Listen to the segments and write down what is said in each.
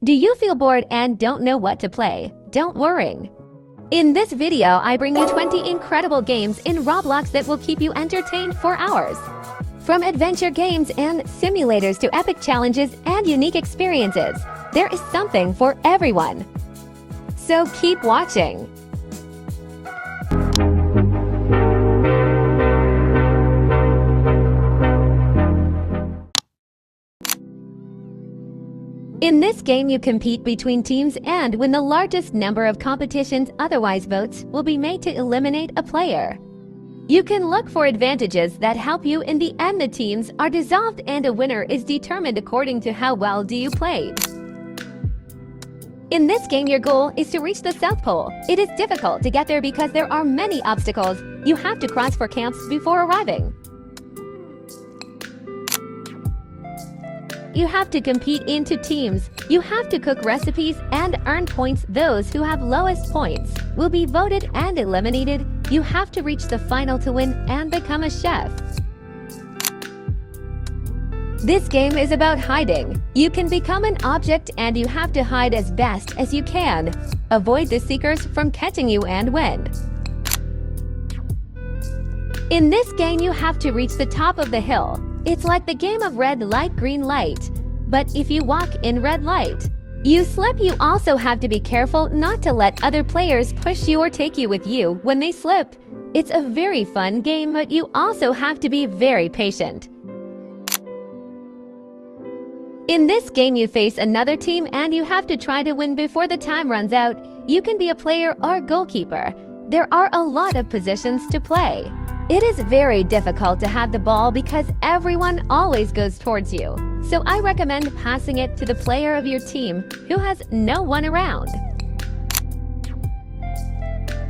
Do you feel bored and don't know what to play? Don't worry. In this video, I bring you 20 incredible games in Roblox that will keep you entertained for hours. From adventure games and simulators to epic challenges and unique experiences, there is something for everyone. So keep watching. In this game, you compete between teams and win the largest number of competitions, otherwise votes will be made to eliminate a player. You can look for advantages that help you. In the end, the teams are dissolved and a winner is determined according to how well you played. In this game, your goal is to reach the South Pole. It is difficult to get there because there are many obstacles you have to cross for camps before arriving. You have to compete into teams. You have to cook recipes and earn points. Those who have lowest points will be voted and eliminated. You have to reach the final to win and become a chef. This game is about hiding. You can become an object and you have to hide as best as you can. Avoid the seekers from catching you and win. In this game, you have to reach the top of the hill. It's like the game of red light, green light. But if you walk in red light, you slip. You also have to be careful not to let other players push you or take you with you when they slip. It's a very fun game, but you also have to be very patient. In this game, you face another team and you have to try to win before the time runs out. You can be a player or goalkeeper. There are a lot of positions to play. It is very difficult to have the ball because everyone always goes towards you. So I recommend passing it to the player of your team who has no one around.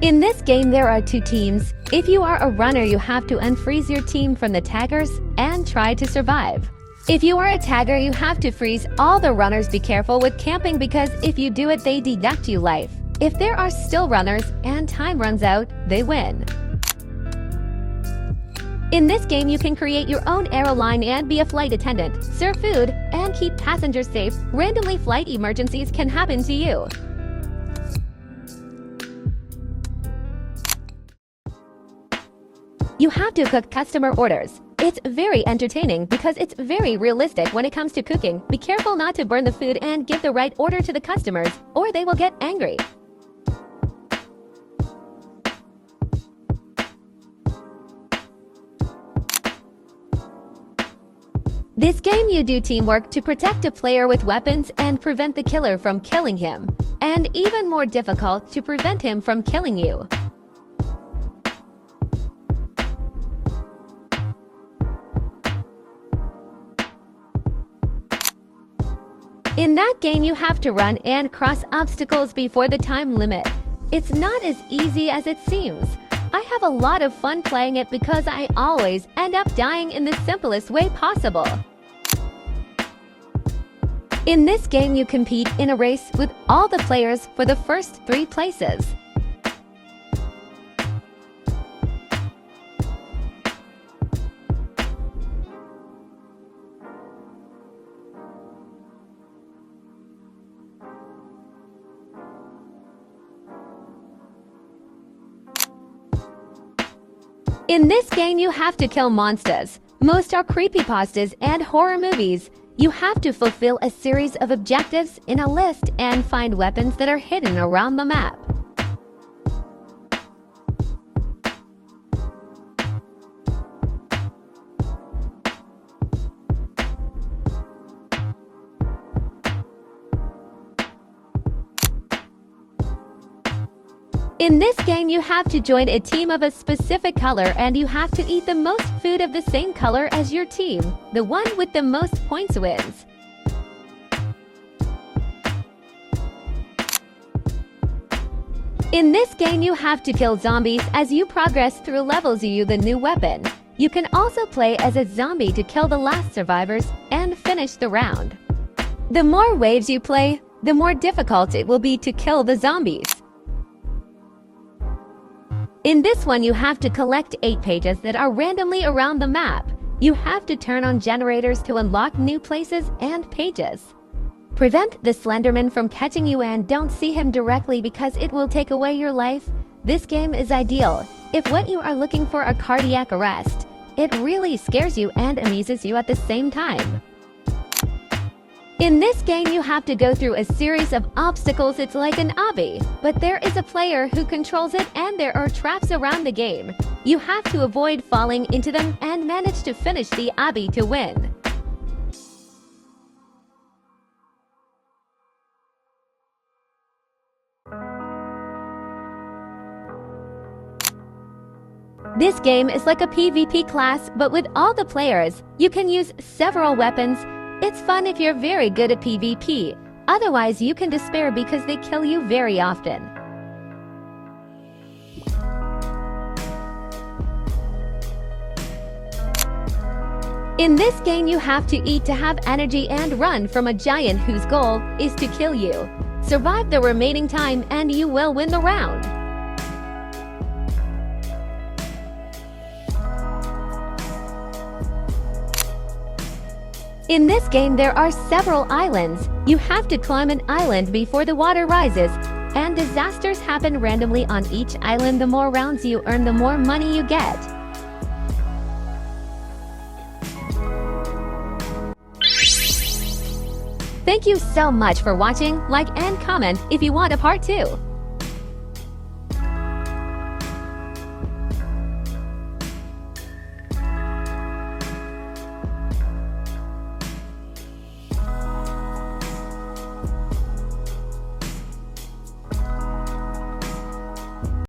In this game, there are two teams. If you are a runner, you have to unfreeze your team from the taggers and try to survive. If you are a tagger, you have to freeze all the runners. Be careful with camping because if you do it, they deduct you life. If there are still runners and time runs out, they win. In this game, you can create your own airline and be a flight attendant, serve food, and keep passengers safe. Randomly, flight emergencies can happen to you. You have to cook customer orders. It's very entertaining because it's very realistic when it comes to cooking. Be careful not to burn the food and give the right order to the customers, or they will get angry. This game, you do teamwork to protect a player with weapons and prevent the killer from killing him, and even more difficult to prevent him from killing you. In that game, you have to run and cross obstacles before the time limit. It's not as easy as it seems. I have a lot of fun playing it because I always end up dying in the simplest way possible. In this game, you compete in a race with all the players for the first 3 places. In this game, you have to kill monsters. Most are creepypastas and horror movies. You have to fulfill a series of objectives in a list and find weapons that are hidden around the map. In this game, you have to join a team of a specific color and you have to eat the most food of the same color as your team. The one with the most points wins. In this game, you have to kill zombies. As you progress through levels, you use the new weapon. You can also play as a zombie to kill the last survivors and finish the round. The more waves you play, the more difficult it will be to kill the zombies. In this one, you have to collect 8 pages that are randomly around the map. You have to turn on generators to unlock new places and pages. Prevent the Slenderman from catching you and don't see him directly because it will take away your life. This game is ideal if what you are looking for a cardiac arrest. It really scares you and amuses you at the same time. In this game, you have to go through a series of obstacles. It's like an obby, but there is a player who controls it and there are traps around the game. You have to avoid falling into them and manage to finish the obby to win. This game is like a PvP class, but with all the players. You can use several weapons. It's fun if you're very good at PvP. Otherwise, you can despair because they kill you very often. In this game, you have to eat to have energy and run from a giant whose goal is to kill you. Survive the remaining time and you will win the round. In this game, there are several islands. You have to climb an island before the water rises, and disasters happen randomly on each island. The more rounds you earn, the more money you get. Thank you so much for watching. Like and comment if you want a part 2.